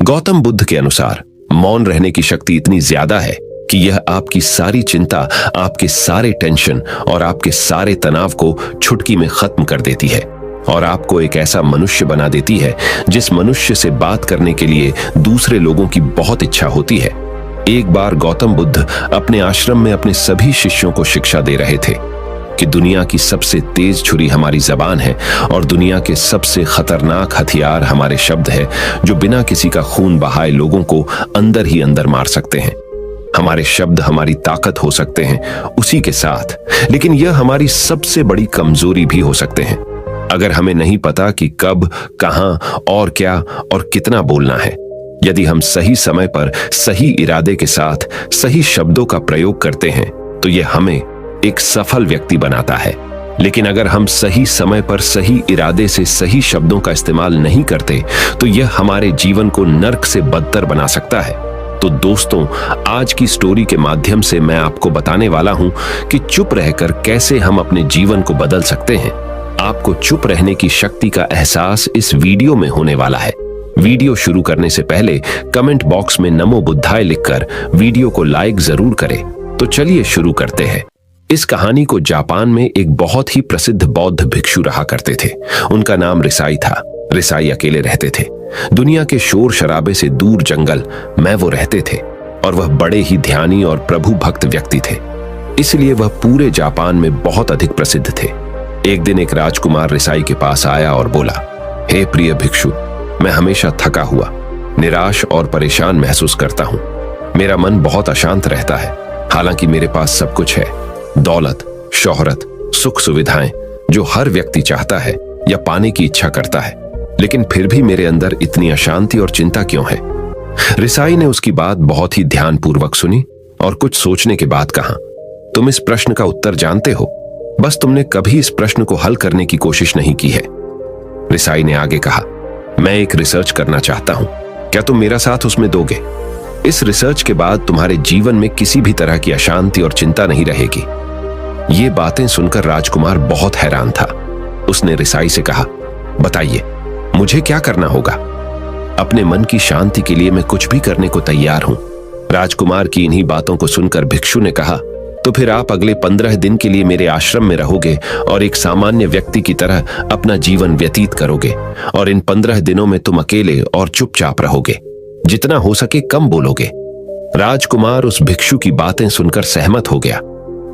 गौतम बुद्ध के अनुसार मौन रहने की शक्ति इतनी ज्यादा है कि यह आपकी सारी चिंता, आपके सारे टेंशन और आपके सारे तनाव को चुटकी में खत्म कर देती है और आपको एक ऐसा मनुष्य बना देती है जिस मनुष्य से बात करने के लिए दूसरे लोगों की बहुत इच्छा होती है। एक बार गौतम बुद्ध अपने आश्रम में अपने सभी शिष्यों को शिक्षा दे रहे थे कि दुनिया की सबसे तेज छुरी हमारी जबान है और दुनिया के सबसे खतरनाक हथियार हमारे शब्द है, जो बिना किसी का खून बहाए लोगों को अंदर ही अंदर मार सकते हैं। हमारे शब्द हमारी ताकत हो सकते हैं उसी के साथ, लेकिन यह हमारी सबसे बड़ी कमजोरी भी हो सकते हैं अगर हमें नहीं पता कि कब, कहां और क्या और कितना बोलना है। यदि हम सही समय पर सही इरादे के साथ सही शब्दों का प्रयोग करते हैं तो यह हमें एक सफल व्यक्ति बनाता है। लेकिन अगर हम सही समय पर सही इरादे से सही शब्दों का इस्तेमाल नहीं करते तो यह हमारे जीवन को नर्क से बदतर बना सकता है। तो दोस्तों, आज की स्टोरी के माध्यम से मैं आपको बताने वाला हूं कि चुप रहकर कैसे हम अपने जीवन को बदल सकते हैं। आपको चुप रहने की शक्ति का एहसास इस वीडियो में होने वाला है। वीडियो शुरू करने से पहले कमेंट बॉक्स में नमो बुद्धाय लिखकर वीडियो को लाइक जरूर करें। तो चलिए शुरू करते हैं। इस कहानी को जापान में एक बहुत ही प्रसिद्ध बौद्ध भिक्षु रहा करते थे। उनका नाम रिसाई था। रिसाई अकेले रहते थे। दुनिया के शोर शराबे से दूर जंगल में वो रहते थे और वह बड़े ही ध्यानी और प्रभु भक्त व्यक्ति थे, इसलिए वह पूरे जापान में बहुत अधिक प्रसिद्ध थे। एक दिन एक राजकुमार रिसाई के पास आया और बोला, हे प्रिय भिक्षु, मैं हमेशा थका हुआ, निराश और परेशान महसूस करता हूँ। मेरा मन बहुत अशांत रहता है। हालांकि मेरे पास सब कुछ है, दौलत, शोहरत, सुख सुविधाएं जो हर व्यक्ति चाहता है या पाने की इच्छा करता है, लेकिन फिर भी मेरे अंदर इतनी अशांति और चिंता क्यों है? रिसाई ने उसकी बात बहुत ही ध्यानपूर्वक सुनी और कुछ सोचने के बाद कहा, तुम इस प्रश्न का उत्तर जानते हो, बस तुमने कभी इस प्रश्न को हल करने की कोशिश नहीं की है। रिसाई ने आगे कहा, मैं एक रिसर्च करना चाहता हूं, क्या तुम मेरा साथ उसमें दोगे? इस रिसर्च के बाद तुम्हारे जीवन में किसी भी तरह की अशांति और चिंता नहीं रहेगी। ये बातें सुनकर राजकुमार बहुत हैरान था। उसने रिसाई से कहा, बताइए, मुझे क्या करना होगा? अपने मन की शांति के लिए मैं कुछ भी करने को तैयार हूं। राजकुमार की इन्हीं बातों को सुनकर भिक्षु ने कहा, तो फिर आप अगले 15 दिन के लिए मेरे आश्रम में रहोगे और एक सामान्य व्यक्ति की तरह अपना जीवन व्यतीत करोगे और इन 15 दिनों में तुम अकेले और चुपचाप रहोगे, जितना हो सके कम बोलोगे। राजकुमार उस भिक्षु की बातें सुनकर सहमत हो गया।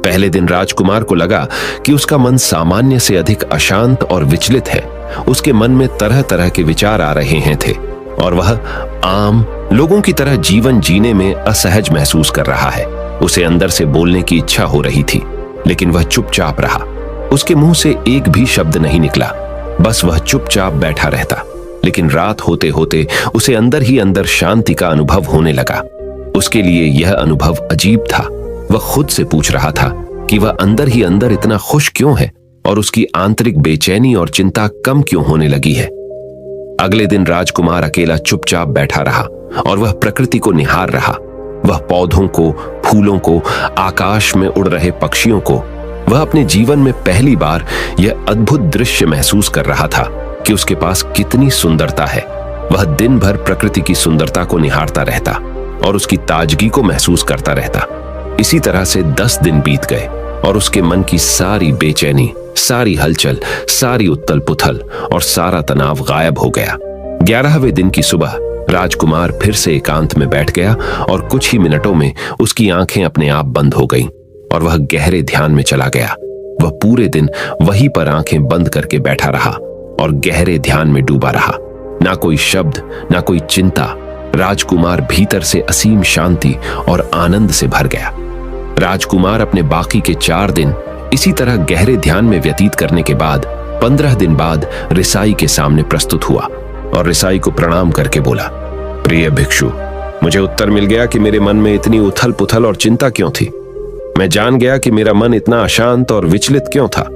पहले दिन राजकुमार को लगा कि उसका मन सामान्य से अधिक अशांत और विचलित है। उसके मन में तरह तरह के विचार आ रहे हैं थे और वह आम लोगों की तरह जीवन जीने में असहज महसूस कर रहा है। उसे अंदर से बोलने की इच्छा हो रही थी, लेकिन वह चुपचाप रहा। उसके मुंह से एक भी शब्द नहीं निकला, बस वह चुपचाप बैठा रहता। लेकिन रात होते होते उसे अंदर ही अंदर शांति का अनुभव होने लगा। उसके लिए यह अनुभव अजीब था। वह खुद से पूछ रहा था कि वह अंदर ही अंदर इतना खुश क्यों है और उसकी आंतरिक बेचैनी और चिंता कम क्यों होने लगी है। अगले दिन राजकुमार अकेला चुपचाप बैठा रहा और वह प्रकृति को निहार रहा। वह पौधों को, फूलों को, आकाश में उड़ रहे पक्षियों को, वह अपने जीवन में पहली बार यह अद्भुत दृश्य महसूस कर रहा था कि उसके पास कितनी सुंदरता है। वह दिन भर प्रकृति की सुंदरता को निहारता रहता और उसकी ताजगी को महसूस करता रहता। इसी तरह से 10 दिन बीत गए और उसके मन की सारी बेचैनी, सारी हलचल, सारी उथल पुथल और सारा तनाव गायब हो गया। 11वें दिन की सुबह राजकुमार फिर से एकांत में बैठ गया और कुछ ही मिनटों में उसकी आंखें अपने आप बंद हो गईं और वह गहरे ध्यान में चला गया। वह पूरे दिन वहीं पर आंखें बंद करके बैठा रहा और गहरे ध्यान में डूबा रहा। ना कोई शब्द, ना कोई चिंता। राजकुमार भीतर से असीम शांति और आनंद से भर गया। राजकुमार अपने बाकी के 4 दिन इसी तरह गहरे ध्यान में व्यतीत करने के बाद 15 दिन बाद रिसाई के सामने प्रस्तुत हुआ और रिसाई को प्रणाम करके बोला, प्रिय भिक्षु, मुझे उत्तर मिल गया कि मेरे मन में इतनी उथल पुथल और चिंता क्यों थी। मैं जान गया कि मेरा मन इतना अशांत और विचलित क्यों था।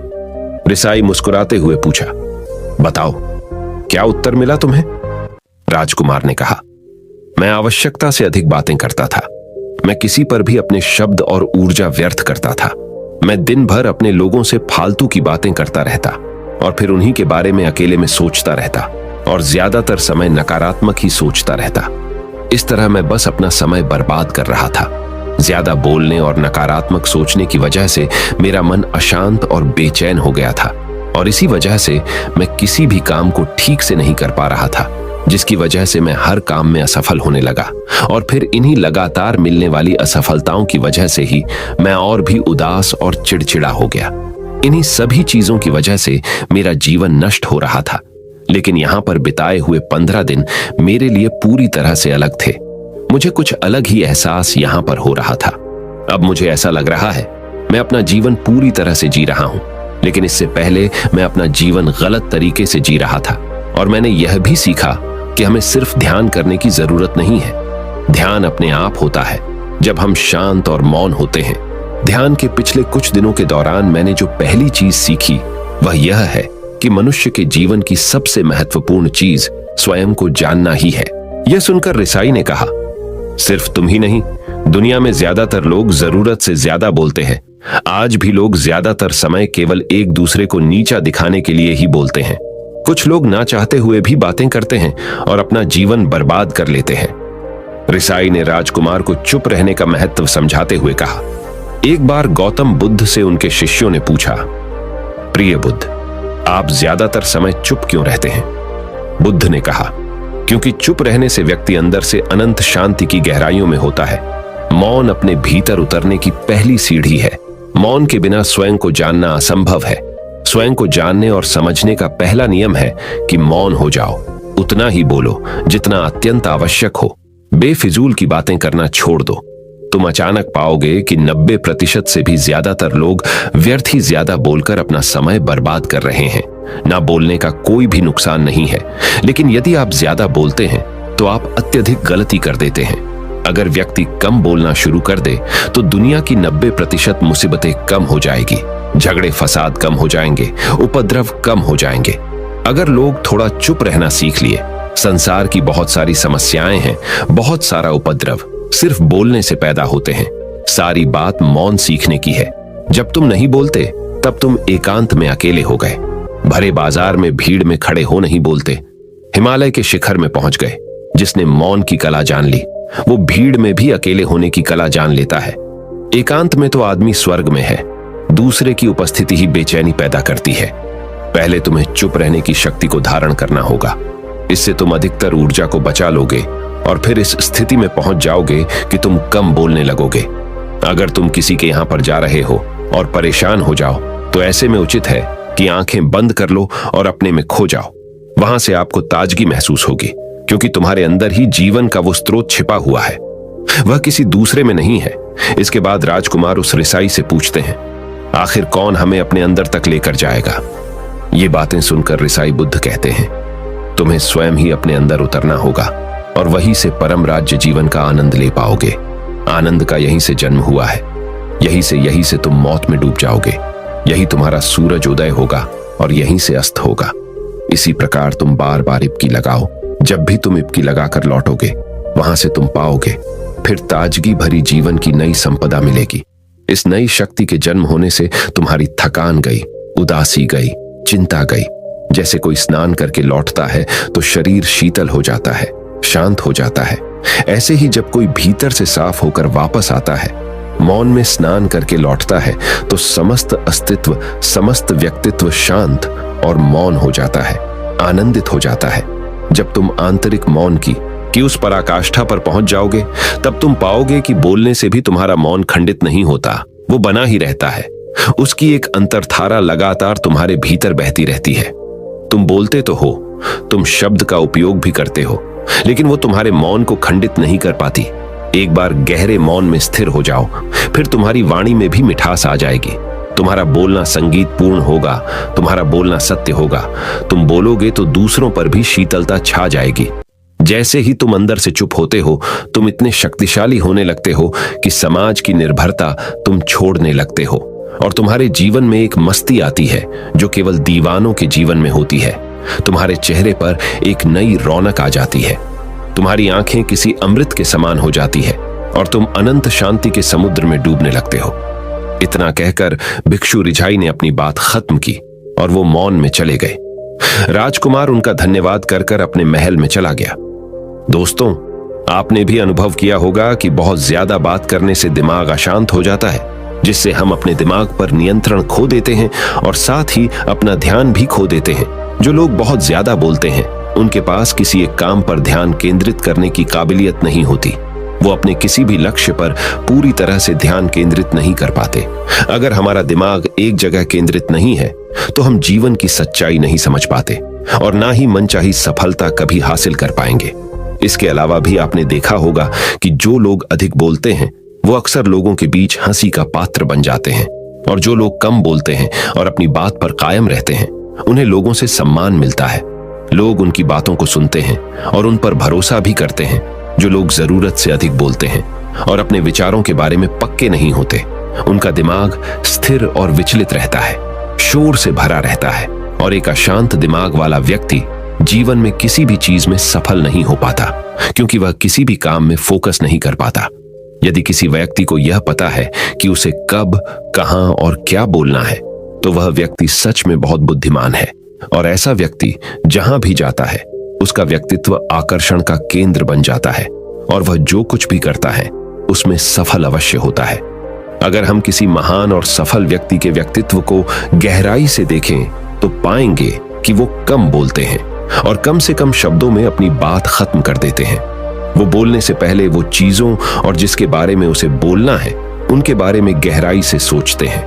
रिसाई मुस्कुराते हुए पूछा, बताओ, क्या उत्तर मिला तुम्हें? राजकुमार ने कहा, मैं आवश्यकता से अधिक बातें करता था। मैं किसी पर भी अपने शब्द और ऊर्जा व्यर्थ करता था। मैं दिन भर अपने लोगों से फालतू की बातें करता रहता और फिर उन्हीं के बारे में अकेले में सोचता रहता और ज्यादातर समय नकारात्मक ही सोचता रहता। इस तरह मैं बस अपना समय बर्बाद कर रहा था। ज्यादा बोलने और नकारात्मक सोचने की वजह से मेरा मन अशांत और बेचैन हो गया था, और इसी वजह से मैं किसी भी काम को ठीक से नहीं कर पा रहा था, जिसकी वजह से मैं हर काम में असफल होने लगा। और फिर इन्हीं लगातार मिलने वाली असफलताओं की वजह से ही मैं और भी उदास और चिड़चिड़ा हो गया। इन्हीं सभी चीजों की वजह से मेरा जीवन नष्ट हो रहा था। लेकिन यहां पर बिताए हुए 15 दिन मेरे लिए पूरी तरह से अलग थे। मुझे कुछ अलग ही एहसास यहां पर हो रहा था। अब मुझे ऐसा लग रहा है मैं अपना जीवन पूरी तरह से जी रहा हूं, लेकिन इससे पहले मैं अपना जीवन गलत तरीके से जी रहा था। और मैंने यह भी सीखा कि हमें सिर्फ ध्यान करने की जरूरत नहीं है। ध्यान अपने आप होता है जब हम शांत और मौन होते हैं। ध्यान के पिछले कुछ दिनों के दौरान मैंने जो पहली चीज सीखी वह यह है कि मनुष्य के जीवन की सबसे महत्वपूर्ण चीज स्वयं को जानना ही है। यह सुनकर रिसाई ने कहा, सिर्फ तुम ही नहीं, दुनिया में ज्यादातर लोग जरूरत से ज्यादा बोलते हैं। आज भी लोग ज्यादातर समय केवल एक दूसरे को नीचा दिखाने के लिए ही बोलते हैं। कुछ लोग ना चाहते हुए भी बातें करते हैं और अपना जीवन बर्बाद कर लेते हैं। रिसाई ने राजकुमार को चुप रहने का महत्व समझाते हुए कहा। एक बार गौतम बुद्ध से उनके शिष्यों ने पूछा, प्रिय बुद्ध, आप ज्यादातर समय चुप क्यों रहते हैं? बुद्ध ने कहा, क्योंकि चुप रहने से व्यक्ति अंदर से अनंत शांति की गहराइयों में होता है। मौन अपने भीतर उतरने की पहली सीढ़ी है। मौन के बिना स्वयं को जानना असंभव है। स्वयं को जानने और समझने का पहला नियम है कि मौन हो जाओ। उतना ही बोलो जितना अत्यंत आवश्यक हो। बेफिजूल की बातें करना छोड़ दो। तुम अचानक पाओगे कि 90% से भी ज्यादातर लोग व्यर्थ ही ज्यादा बोलकर अपना समय बर्बाद कर रहे हैं। ना बोलने का कोई भी नुकसान नहीं है, लेकिन यदि आप ज्यादा बोलते हैं तो आप अत्यधिक गलती कर देते हैं। अगर व्यक्ति कम बोलना शुरू कर दे तो दुनिया की 90% मुसीबतें कम हो जाएगी। झगड़े फसाद कम हो जाएंगे, उपद्रव कम हो जाएंगे। अगर लोग थोड़ा चुप रहना सीख लिए, संसार की बहुत सारी समस्याएं हैं, बहुत सारा उपद्रव सिर्फ बोलने से पैदा होते हैं। सारी बात मौन सीखने की है। जब तुम नहीं बोलते तब तुम एकांत में अकेले हो गए। भरे बाजार में भीड़ में खड़े हो नहीं बोलते। हिमालय के शिखर में पहुंच गए। जिसने मौन की कला जान ली वो भीड़ में भी अकेले होने की कला जान लेता है। एकांत में तो आदमी स्वर्ग में है। दूसरे की उपस्थिति ही बेचैनी पैदा करती है। पहले तुम्हें चुप रहने की शक्ति को धारण करना होगा। इससे तुम अधिकतर ऊर्जा को बचा लोगे और फिर इस स्थिति में पहुंच जाओगे कि तुम कम बोलने लगोगे। अगर तुम किसी के यहां पर जा रहे हो और परेशान हो जाओ तो ऐसे में उचित है कि आंखें बंद कर लो और अपने में खो जाओ। वहां से आपको ताजगी महसूस होगी, क्योंकि तुम्हारे अंदर ही जीवन का वो स्रोत छिपा हुआ है। वह किसी दूसरे में नहीं है। इसके बाद राजकुमार उस रिसाई से पूछते हैं, आखिर कौन हमें अपने अंदर तक लेकर जाएगा? ये बातें सुनकर रिसाई बुद्ध कहते हैं, तुम्हें स्वयं ही अपने अंदर उतरना होगा और वहीं से परम राज्य जीवन का आनंद ले पाओगे। आनंद का यहीं से जन्म हुआ है। यहीं से तुम मौत में डूब जाओगे। यही तुम्हारा सूरज उदय होगा और यहीं से अस्त होगा। इसी प्रकार तुम बार बार इबकी लगाओ। जब भी तुम इबकी लगाकर लौटोगे वहां से तुम पाओगे फिर ताजगी भरी जीवन की नई संपदा मिलेगी। इस नई शक्ति के जन्म होने से तुम्हारी थकान गई, उदासी गई, चिंता गई। जैसे कोई स्नान करके लौटता है तो शरीर शीतल हो जाता है, शांत हो जाता है। ऐसे ही जब कोई भीतर से साफ होकर वापस आता है, मौन में स्नान करके लौटता है, तो समस्त अस्तित्व, समस्त व्यक्तित्व शांत और मौन हो जाता है, आनंदित हो जाता है। जब तुम आंतरिक मौन की उस पराकाष्ठा पर पहुंच जाओगे तब तुम पाओगे कि बोलने से भी तुम्हारा मौन खंडित नहीं होता, वो बना ही रहता है। उसकी एक अंतर्धारा लगातार तुम्हारे भीतर बहती रहती है। तुम बोलते तो हो, तुम शब्द का उपयोग भी करते हो, लेकिन वो तुम्हारे मौन को खंडित नहीं कर पाती। एक बार गहरे मौन में स्थिर हो जाओ, फिर तुम्हारी वाणी में भी मिठास आ जाएगी। तुम्हारा बोलना संगीत पूर्ण होगा, तुम्हारा बोलना सत्य होगा। तुम बोलोगे तो दूसरों पर भी शीतलता छा जाएगी। जैसे ही तुम अंदर से चुप होते हो, तुम इतने शक्तिशाली होने लगते हो कि समाज की निर्भरता तुम छोड़ने लगते हो और तुम्हारे जीवन में एक मस्ती आती है जो केवल दीवानों के जीवन में होती है। तुम्हारे चेहरे पर एक नई रौनक आ जाती है। तुम्हारी आंखें किसी अमृत के समान हो जाती है और तुम अनंत शांति के समुद्र में डूबने लगते हो। इतना कहकर भिक्षु रिझाई ने अपनी बात खत्म की और वो मौन में चले गए। राजकुमार उनका धन्यवाद कर अपने महल में चला गया। दोस्तों, आपने भी अनुभव किया होगा कि बहुत ज्यादा बात करने से दिमाग अशांत हो जाता है, जिससे हम अपने दिमाग पर नियंत्रण खो देते हैं और साथ ही अपना ध्यान भी खो देते हैं। जो लोग बहुत ज्यादा बोलते हैं उनके पास किसी एक काम पर ध्यान केंद्रित करने की काबिलियत नहीं होती। वो अपने किसी भी लक्ष्य पर पूरी तरह से ध्यान केंद्रित नहीं कर पाते। अगर हमारा दिमाग एक जगह केंद्रित नहीं है तो हम जीवन की सच्चाई नहीं समझ पाते और ना ही मनचाही सफलता कभी हासिल कर पाएंगे। इसके अलावा भी आपने देखा होगा कि जो लोग अधिक बोलते हैं वो अक्सर लोगों के बीच हंसी का पात्र बन जाते हैं, और जो लोग कम बोलते हैं और अपनी बात पर कायम रहते हैं उन्हें लोगों से सम्मान मिलता है। लोग उनकी बातों को सुनते हैं और उन पर भरोसा भी करते हैं। जो लोग जरूरत से अधिक बोलते हैं और अपने विचारों के बारे में पक्के नहीं होते, उनका दिमाग स्थिर और विचलित रहता है, शोर से भरा रहता है, और एक अशांत दिमाग वाला व्यक्ति जीवन में किसी भी चीज में सफल नहीं हो पाता, क्योंकि वह किसी भी काम में फोकस नहीं कर पाता। यदि किसी व्यक्ति को यह पता है कि उसे कब, कहां और क्या बोलना है, तो वह व्यक्ति सच में बहुत बुद्धिमान है, और ऐसा व्यक्ति जहां भी जाता है उसका व्यक्तित्व आकर्षण का केंद्र बन जाता है, और वह जो कुछ भी करता है उसमें सफल अवश्य होता है। अगर हम किसी महान और सफल व्यक्ति के व्यक्तित्व को गहराई से देखें तो पाएंगे कि वो कम बोलते हैं और कम से कम शब्दों में अपनी बात खत्म कर देते हैं। वो बोलने से पहले वो चीजों और जिसके बारे में उसे बोलना है उनके बारे में गहराई से सोचते हैं।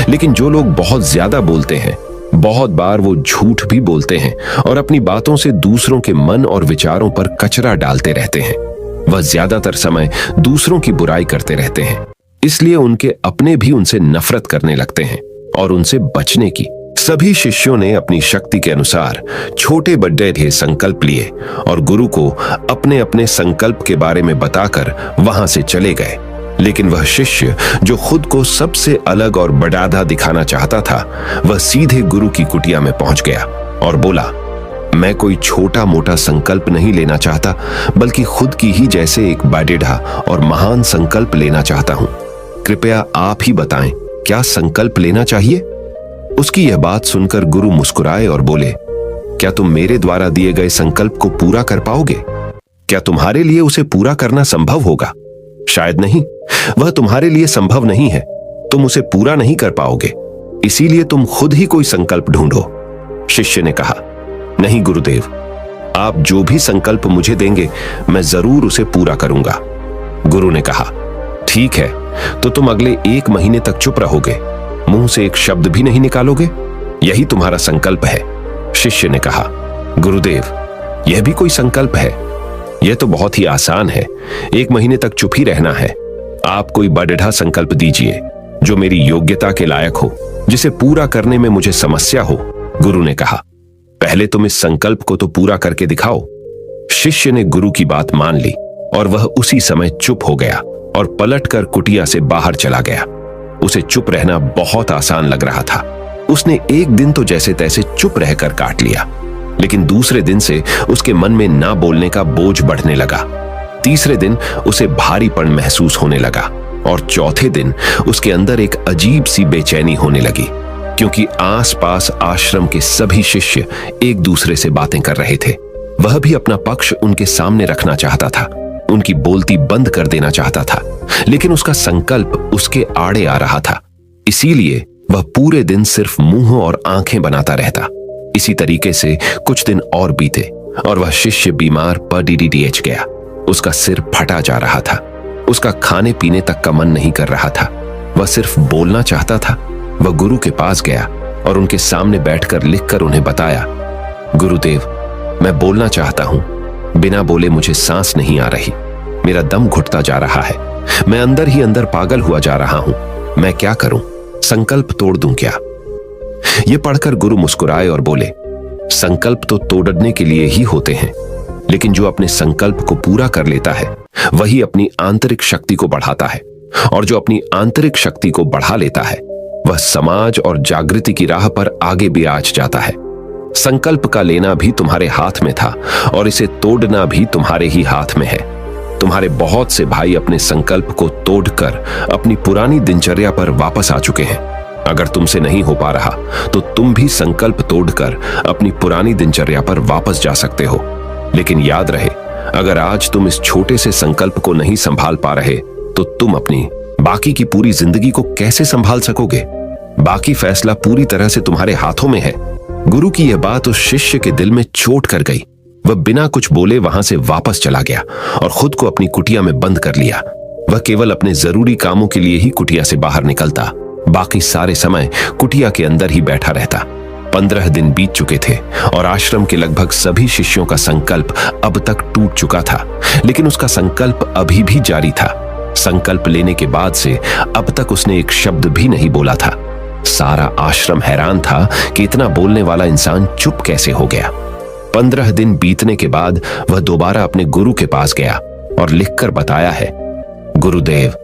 लेकिन जो लोग बहुत ज्यादा बोलते हैं, बहुत बार वो झूठ भी बोलते हैं और अपनी बातों से दूसरों के मन और विचारों पर कचरा डालते रहते हैं। वह ज्यादातर समय दूसरों की बुराई करते रहते हैं, इसलिए उनके अपने भी उनसे नफरत करने लगते हैं और उनसे बचने की। सभी शिष्यों ने अपनी शक्ति के अनुसार छोटे बड़े संकल्प लिए और गुरु को अपने अपने संकल्प के बारे में बताकर वहां से चले गए। लेकिन वह शिष्य जो खुद को सबसे अलग और बड़ाधा दिखाना चाहता था, वह सीधे गुरु की कुटिया में पहुंच गया और बोला, मैं कोई छोटा मोटा संकल्प नहीं लेना चाहता, बल्कि खुद की ही जैसे एक बड़ेढ़ा और महान संकल्प लेना चाहता हूं। कृपया आप ही बताएं, क्या संकल्प लेना चाहिए? उसकी यह बात सुनकर गुरु मुस्कुराए और बोले, क्या तुम मेरे द्वारा दिए गए संकल्प को पूरा कर पाओगे? क्या तुम्हारे लिए उसे पूरा करना संभव होगा? शायद नहीं। वह तुम्हारे लिए संभव नहीं है। तुम उसे पूरा नहीं कर पाओगे, इसीलिए तुम खुद ही कोई संकल्प ढूंढो। शिष्य ने कहा, नहीं गुरुदेव, आप जो भी संकल्प मुझे देंगे मैं जरूर उसे पूरा करूंगा। गुरु ने कहा, ठीक है, तो तुम अगले 1 महीने तक चुप रहोगे, मुंह से एक शब्द भी नहीं निकालोगे, यही तुम्हारा संकल्प है। शिष्य ने कहा, गुरुदेव, यह भी कोई संकल्प है? यह तो बहुत ही आसान है, 1 महीने तक चुप ही रहना है। आप कोई बड़ेढ़ा संकल्प दीजिए जो मेरी योग्यता के लायक हो, जिसे पूरा करने में मुझे समस्या हो। गुरु ने कहा, पहले तुम इस संकल्प को तो पूरा करके दिखाओ। शिष्य ने गुरु की बात मान ली और वह उसी समय चुप हो गया और पलटकर कुटिया से बाहर चला गया। उसे चुप रहना बहुत आसान लग रहा था। उसने एक दिन तो जैसे तैसे चुप रहकर काट लिया, लेकिन दूसरे दिन से उसके मन में ना बोलने का बोझ बढ़ने लगा। तीसरे दिन उसे भारीपन महसूस होने लगा और चौथे दिन उसके अंदर एक अजीब सी बेचैनी होने लगी, क्योंकि आसपास आश्रम के सभी शिष्य एक दूसरे से बातें कर रहे थे। वह भी अपना पक्ष उनके सामने रखना चाहता था, उनकी बोलती बंद कर देना चाहता था, लेकिन उसका संकल्प उसके आड़े आ रहा था। इसीलिए वह पूरे दिन सिर्फ मुंह और आंखें बनाता रहता। इसी तरीके से कुछ दिन और बीते और वह शिष्य बीमार पड़ीडीएच गया। उसका सिर फटा जा रहा था, उसका खाने पीने तक का मन नहीं कर रहा था, वह सिर्फ बोलना चाहता था। वह गुरु के पास गया और उनके सामने बैठकर लिखकर उन्हें बताया, गुरुदेव, मैं बोलना चाहता हूं, बिना बोले मुझे सांस नहीं आ रही, मेरा दम घुटता जा रहा है, मैं अंदर ही अंदर पागल हुआ जा रहा हूं, मैं क्या करूं? संकल्प तोड़ दूं क्या? यह पढ़कर गुरु मुस्कुराए और बोले, संकल्प तो तोड़ने के लिए ही होते हैं, लेकिन जो अपने संकल्प को पूरा कर लेता है वही अपनी आंतरिक शक्ति को बढ़ाता है, और जो अपनी आंतरिक शक्ति को बढ़ा लेता है वह समाज और जागृति की राह पर आगे भी आज जाता है। संकल्प का लेना भी तुम्हारे हाथ में था और इसे तोड़ना भी तुम्हारे ही हाथ में है। तुम्हारे बहुत से भाई अपने संकल्प को तोड़कर अपनी पुरानी दिनचर्या पर वापस आ चुके हैं। अगर तुमसे नहीं हो पा रहा तो तुम भी संकल्प तोड़कर अपनी पुरानी दिनचर्या पर वापस जा सकते हो। लेकिन याद रहे, अगर आज तुम इस छोटे से संकल्प को नहीं संभाल पा रहे तो तुम अपनी बाकी की पूरी जिंदगी को कैसे संभाल सकोगे? बाकी फैसला पूरी तरह से तुम्हारे हाथों में है। गुरु की यह बात उस शिष्य के दिल में चोट कर गई। वह बिना कुछ बोले वहां से वापस चला गया और खुद को अपनी कुटिया में बंद कर लिया। वह केवल अपने जरूरी कामों के लिए ही कुटिया से बाहर निकलता, बाकी सारे समय कुटिया के अंदर ही बैठा रहता। 15 दिन बीत चुके थे और आश्रम के लगभग सभी शिष्यों का संकल्प अब तक टूट चुका था, लेकिन उसका संकल्प अभी भी जारी था। संकल्प लेने के बाद से अब तक उसने एक शब्द भी नहीं बोला था। सारा आश्रम हैरान था कि इतना बोलने वाला इंसान चुप कैसे हो गया। 15 दिन बीतने के बाद वह दोबारा अपने गुरु के पास गया और लिखकर बताया है, गुरुदेव,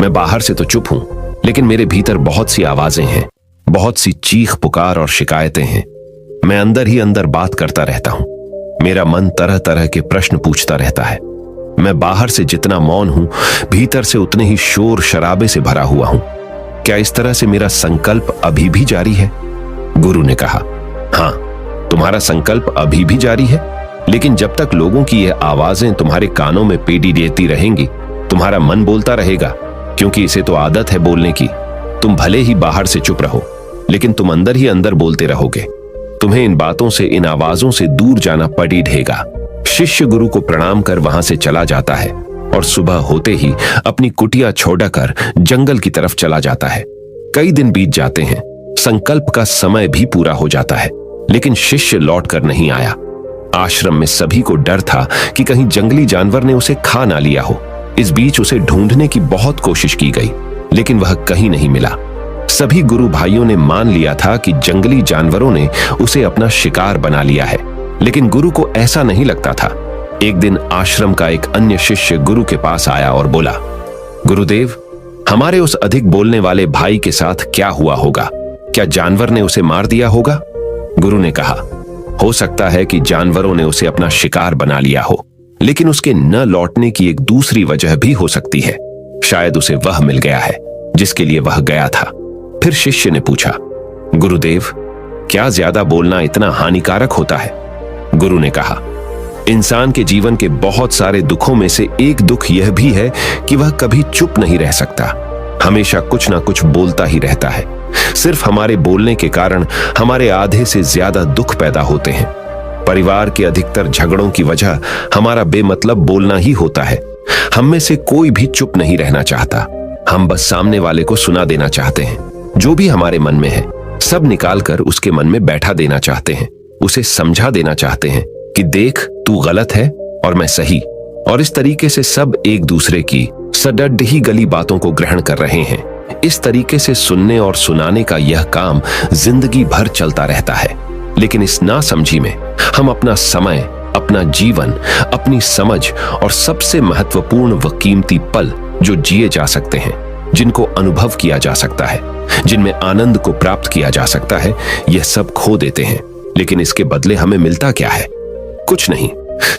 मैं बाहर से तो चुप हूं, लेकिन मेरे भीतर बहुत सी आवाजें हैं, बहुत सी चीख पुकार और शिकायतें हैं। मैं अंदर ही अंदर बात करता रहता हूं। मेरा मन तरह तरह के प्रश्न पूछता रहता है। मैं बाहर से जितना मौन हूं, भीतर से उतने ही शोर शराबे से भरा हुआ हूं। क्या इस तरह से मेरा संकल्प अभी भी जारी है? गुरु ने कहा, हां, तुम्हारा संकल्प अभी भी जारी है, लेकिन जब तक लोगों की यह आवाजें तुम्हारे कानों में पेडी देती रहेंगी, तुम्हारा मन बोलता रहेगा, क्योंकि इसे तो आदत है बोलने की। तुम भले ही बाहर से चुप रहो, लेकिन तुम अंदर ही अंदर बोलते रहोगे। तुम्हें इन बातों से, इन आवाजों से दूर जाना पड़ी रहेगा। शिष्य गुरु को प्रणाम कर वहां से चला जाता है और सुबह होते ही अपनी कुटिया छोड़कर जंगल की तरफ चला जाता है। कई दिन बीत जाते हैं, संकल्प का समय भी पूरा हो जाता है, लेकिन शिष्य लौट कर नहीं आया। आश्रम में सभी को डर था कि कहीं जंगली जानवर ने उसे खा ना लिया हो। इस बीच उसे ढूंढने की बहुत कोशिश की गई, लेकिन वह कहीं नहीं मिला। सभी गुरु भाइयों ने मान लिया था कि जंगली जानवरों ने उसे अपना शिकार बना लिया है, लेकिन गुरु को ऐसा नहीं लगता था। एक दिन आश्रम का एक अन्य शिष्य गुरु के पास आया और बोला, गुरुदेव, हमारे उस अधिक बोलने वाले भाई के साथ क्या हुआ होगा? क्या जानवर ने उसे मार दिया होगा? गुरु ने कहा, हो सकता है कि जानवरों ने उसे अपना शिकार बना लिया हो, लेकिन उसके न लौटने की एक दूसरी वजह भी हो सकती है। शायद उसे वह मिल गया है जिसके लिए वह गया था। फिर शिष्य ने पूछा, गुरुदेव, क्या ज्यादा बोलना इतना हानिकारक होता है? गुरु ने कहा, इंसान के जीवन के बहुत सारे दुखों में से एक दुख यह भी है कि वह कभी चुप नहीं रह सकता, हमेशा कुछ ना कुछ बोलता ही रहता है। सिर्फ हमारे बोलने के कारण हमारे आधे से ज्यादा दुख पैदा होते हैं। परिवार के अधिकतर झगड़ों की वजह हमारा बेमतलब बोलना ही होता है। हम में से कोई भी चुप नहीं रहना चाहता। हम बस सामने वाले को सुना देना चाहते हैं। जो भी हमारे मन में है सब निकालकर उसके मन में बैठा देना चाहते हैं। उसे समझा देना चाहते हैं कि देख, तू गलत है और मैं सही। और इस तरीके से सब एक दूसरे की सडड ही गली बातों को ग्रहण कर रहे हैं। इस तरीके से सुनने और सुनाने का यह काम जिंदगी भर चलता रहता है। लेकिन इस नासमझी में हम अपना समय, अपना जीवन, अपनी समझ और सबसे महत्वपूर्ण व कीमती पल जो जिए जा सकते हैं, जिनको अनुभव किया जा सकता है, जिनमें आनंद को प्राप्त किया जा सकता है, यह सब खो देते हैं। लेकिन इसके बदले हमें मिलता क्या है? कुछ नहीं,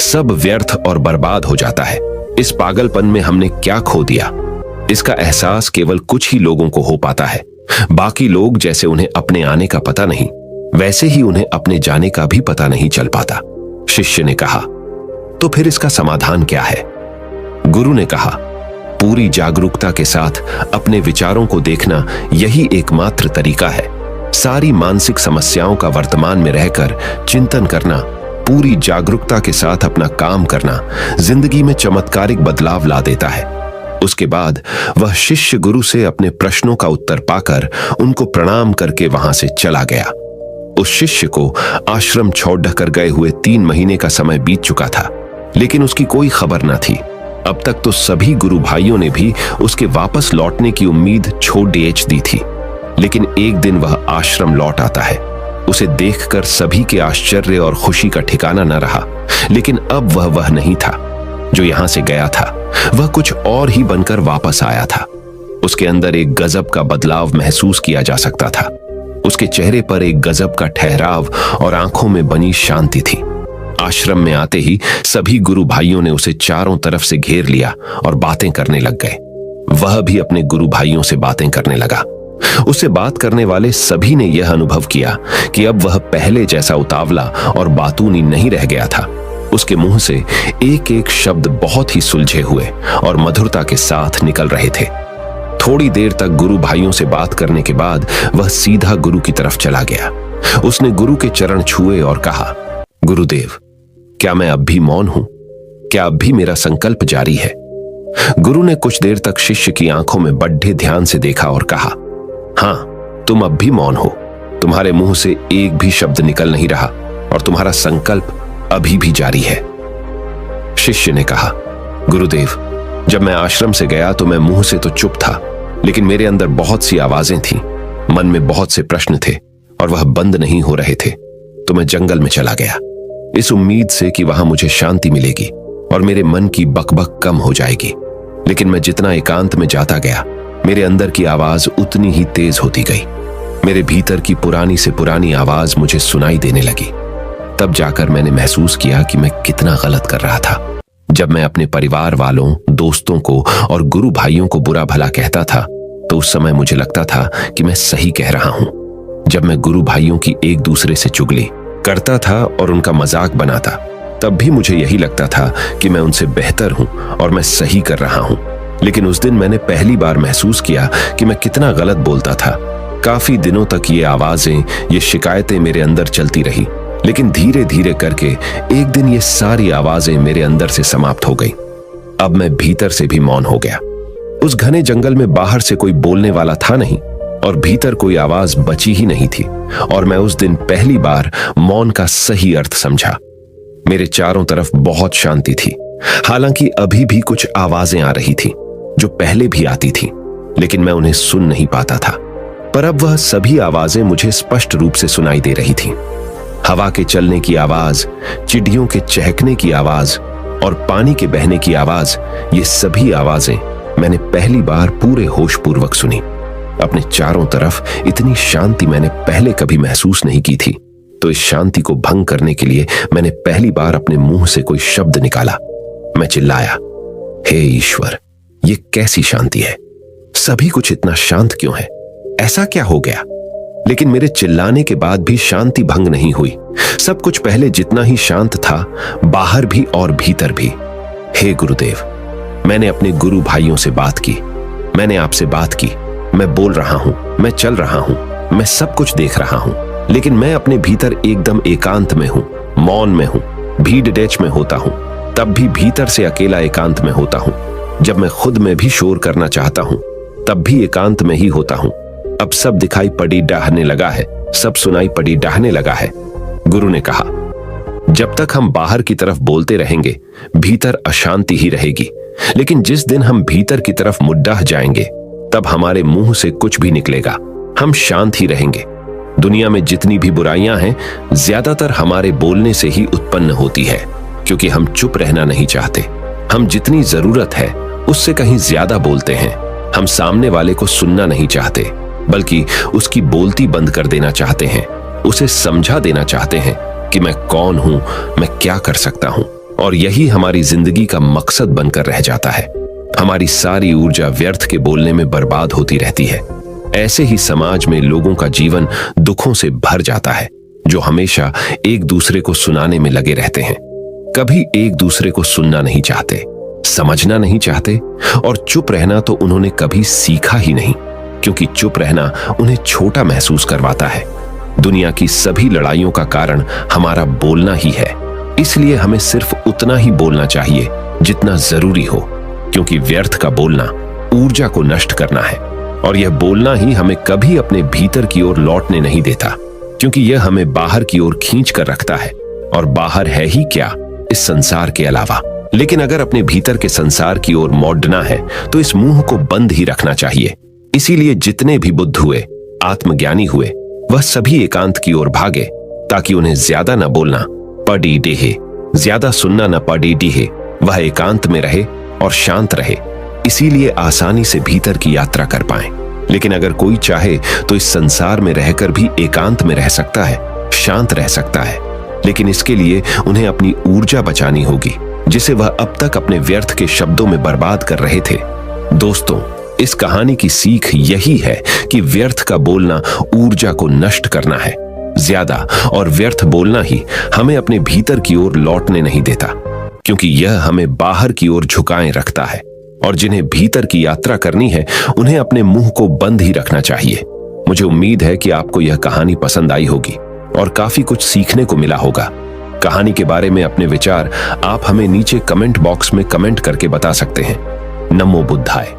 सब व्यर्थ और बर्बाद हो जाता है। इस पागलपन में हमने क्या खो दिया, इसका एहसास केवल कुछ ही लोगों को हो पाता है। बाकी लोग जैसे उन्हें अपने आने का पता नहीं, वैसे ही उन्हें अपने जाने का भी पता नहीं चल पाता। शिष्य ने कहा, तो फिर इसका समाधान क्या है? गुरु ने कहा, पूरी जागरूकता के साथ अपने विचारों को देखना यही एकमात्र तरीका है। सारी मानसिक समस्याओं का वर्तमान में रहकर चिंतन करना, पूरी जागरूकता के साथ अपना काम करना जिंदगी में चमत्कारिक बदलाव ला देता है। उसके बाद वह शिष्य गुरु से अपने प्रश्नों का उत्तर पाकर उनको प्रणाम करके वहां से चला गया। उस शिष्य को आश्रम छोड़ कर गए हुए 3 महीने का समय बीत चुका था, लेकिन उसकी कोई खबर न थी। अब तक तो सभी गुरु भाइयों ने भी उसके वापस लौटने की उम्मीद छोड़ दी थी। लेकिन एक दिन वह आश्रम लौट आता है। उसे देखकर सभी के आश्चर्य और खुशी का ठिकाना न रहा। लेकिन अब वह नहीं था जो यहां से गया था, वह कुछ और ही बनकर वापस आया था। उसके अंदर एक गजब का बदलाव महसूस किया जा सकता था। उसके चेहरे पर एक गजब का ठहराव और आंखों में बनी शांति थी। आश्रम में आते ही सभी गुरु भाइयों ने उसे चारों तरफ से घेर लिया और बातें करने लग गए। वह भी अपने गुरु भाइयों से बातें करने लगा। उससे बात करने वाले सभी ने यह अनुभव किया कि अब वह पहले जैसा उतावला और बातूनी नहीं रह गया था। उसके मुंह से एक एक शब्द बहुत ही सुलझे हुए और मधुरता के साथ निकल रहे थे। थोड़ी देर तक गुरु भाइयों से बात करने के बाद वह सीधा गुरु की तरफ चला गया। उसने गुरु के चरण छुए और कहा, गुरुदेव, क्या मैं अब भी मौन हूं? क्या अब भी मेरा संकल्प जारी है? गुरु ने कुछ देर तक शिष्य की आंखों में बड़े ध्यान से देखा और कहा, हां, तुम अब भी मौन हो। तुम्हारे मुंह से एक भी शब्द निकल नहीं रहा और तुम्हारा संकल्प अभी भी जारी है। शिष्य ने कहा, गुरुदेव, जब मैं आश्रम से गया तो मैं मुंह से तो चुप था, लेकिन मेरे अंदर बहुत सी आवाजें थीं, मन में बहुत से प्रश्न थे और वह बंद नहीं हो रहे थे। तो मैं जंगल में चला गया, इस उम्मीद से कि वहां मुझे शांति मिलेगी और मेरे मन की बकबक कम हो जाएगी। लेकिन मैं जितना एकांत में जाता गया, मेरे अंदर की आवाज उतनी ही तेज होती गई। मेरे भीतर की पुरानी से पुरानी आवाज मुझे सुनाई देने लगी। तब जाकर मैंने महसूस किया कि मैं कितना गलत कर रहा था। जब मैं अपने परिवार वालों, दोस्तों को और गुरु भाइयों को बुरा भला कहता था, तो उस समय मुझे लगता था कि मैं सही कह रहा हूं। जब मैं गुरु भाइयों की एक दूसरे से चुगली करता था और उनका मजाक बनाता, तब भी मुझे यही लगता था कि मैं उनसे बेहतर हूं और मैं सही कर रहा हूं। लेकिन उस दिन मैंने पहली बार महसूस किया कि मैं कितना गलत बोलता था। काफी दिनों तक ये आवाजें, ये शिकायतें मेरे अंदर चलती रही, लेकिन धीरे धीरे करके एक दिन ये सारी आवाजें मेरे अंदर से समाप्त हो गई। अब मैं भीतर से भी मौन हो गया। उस घने जंगल में बाहर से कोई बोलने वाला था नहीं और भीतर कोई आवाज बची ही नहीं थी, और मैं उस दिन पहली बार मौन का सही अर्थ समझा। मेरे चारों तरफ बहुत शांति थी। हालांकि अभी भी कुछ आवाजें आ रही थी जो पहले भी आती थी, लेकिन मैं उन्हें सुन नहीं पाता था। पर अब वह सभी आवाजें मुझे स्पष्ट रूप से सुनाई दे रही थीं। हवा के चलने की आवाज, चिड़ियों के चहकने की आवाज और पानी के बहने की आवाज, ये सभी आवाजें मैंने पहली बार पूरे होशपूर्वक सुनी। अपने चारों तरफ इतनी शांति मैंने पहले कभी महसूस नहीं की थी। तो इस शांति को भंग करने के लिए मैंने पहली बार अपने मुंह से कोई शब्द निकाला। मैं चिल्लाया, हे ईश्वर, ये कैसी शांति है? सभी कुछ इतना शांत क्यों है? ऐसा क्या हो गया? लेकिन मेरे चिल्लाने के बाद भी शांति भंग नहीं हुई। सब कुछ पहले जितना ही शांत था, बाहर भी और भीतर भी। हे गुरुदेव, मैंने अपने गुरु भाइयों से बात की, मैंने आपसे बात की। मैं बोल रहा हूं, मैं चल रहा हूं, मैं सब कुछ देख रहा हूं, लेकिन मैं अपने भीतर एकदम एकांत में हूं, मौन में हूं। भीड़ डैच में होता हूं, तब भी भीतर से अकेला एकांत में होता हूं। जब मैं खुद में भी शोर करना चाहता हूं, तब भी एकांत में ही होता हूं। अब सब दिखाई पड़ी डाहने लगा है, सब सुनाई पड़ी डाहने लगा है। गुरु ने कहा, जब तक हम बाहर की तरफ बोलते रहेंगे, भीतर अशांति ही रहेगी। लेकिन जिस दिन हम भीतर की तरफ मुड्डाह जाएंगे, तब हमारे मुंह से कुछ भी निकलेगा, हम शांत ही रहेंगे। दुनिया में जितनी भी बुराइयां हैं, ज्यादातर हमारे बोलने से ही उत्पन्न होती है, क्योंकि हम चुप रहना नहीं चाहते। हम जितनी जरूरत है उससे कहीं ज्यादा बोलते हैं। हम सामने वाले को सुनना नहीं चाहते, बल्कि उसकी बोलती बंद कर देना चाहते हैं। उसे समझा देना चाहते हैं कि मैं कौन हूं, मैं क्या कर सकता हूं, और यही हमारी जिंदगी का मकसद बनकर रह जाता है। हमारी सारी ऊर्जा व्यर्थ के बोलने में बर्बाद होती रहती है। ऐसे ही समाज में लोगों का जीवन दुखों से भर जाता है, जो हमेशा एक दूसरे को सुनाने में लगे रहते हैं। कभी एक दूसरे को सुनना नहीं चाहते, समझना नहीं चाहते, और चुप रहना तो उन्होंने कभी सीखा ही नहीं, क्योंकि चुप रहना उन्हें छोटा महसूस करवाता है। दुनिया की सभी लड़ाइयों का कारण हमारा बोलना ही है। इसलिए हमें सिर्फ उतना ही बोलना चाहिए जितना जरूरी हो, क्योंकि व्यर्थ का बोलना ऊर्जा को नष्ट करना है, और यह बोलना ही हमें कभी अपने भीतर की ओर लौटने नहीं देता, क्योंकि यह हमें बाहर की ओर खींच कर रखता है। और बाहर है ही क्या इस संसार के अलावा। लेकिन अगर अपने भीतर के संसार की ओर मोड़ना है, तो इस मुंह को बंद ही रखना चाहिए। इसीलिए जितने भी बुद्ध हुए, आत्मज्ञानी हुए, वह सभी एकांत की ओर भागे, ताकि उन्हें ज्यादा न बोलना पड़ी डेहे, ज्यादा सुनना न पड़ी डेहे। वह एकांत में रहे और शांत रहे, इसीलिए आसानी से भीतर की यात्रा कर पाए। लेकिन अगर कोई चाहे तो इस संसार में रहकर भी एकांत में रह सकता है, शांत रह सकता है, लेकिन इसके लिए उन्हें अपनी ऊर्जा बचानी होगी, जिसे वह अब तक अपने व्यर्थ के शब्दों में बर्बाद कर रहे थे। दोस्तों, इस कहानी की सीख यही है कि व्यर्थ का बोलना ऊर्जा को नष्ट करना है। ज्यादा और व्यर्थ बोलना ही हमें अपने भीतर की ओर लौटने नहीं देता, क्योंकि यह हमें बाहर की ओर झुकाए रखता है। और जिन्हें भीतर की यात्रा करनी है उन्हें अपने मुंह को बंद ही रखना चाहिए। मुझे उम्मीद है कि आपको यह कहानी पसंद आई होगी और काफी कुछ सीखने को मिला होगा। कहानी के बारे में अपने विचार आप हमें नीचे कमेंट बॉक्स में कमेंट करके बता सकते हैं। नमो बुद्धाय।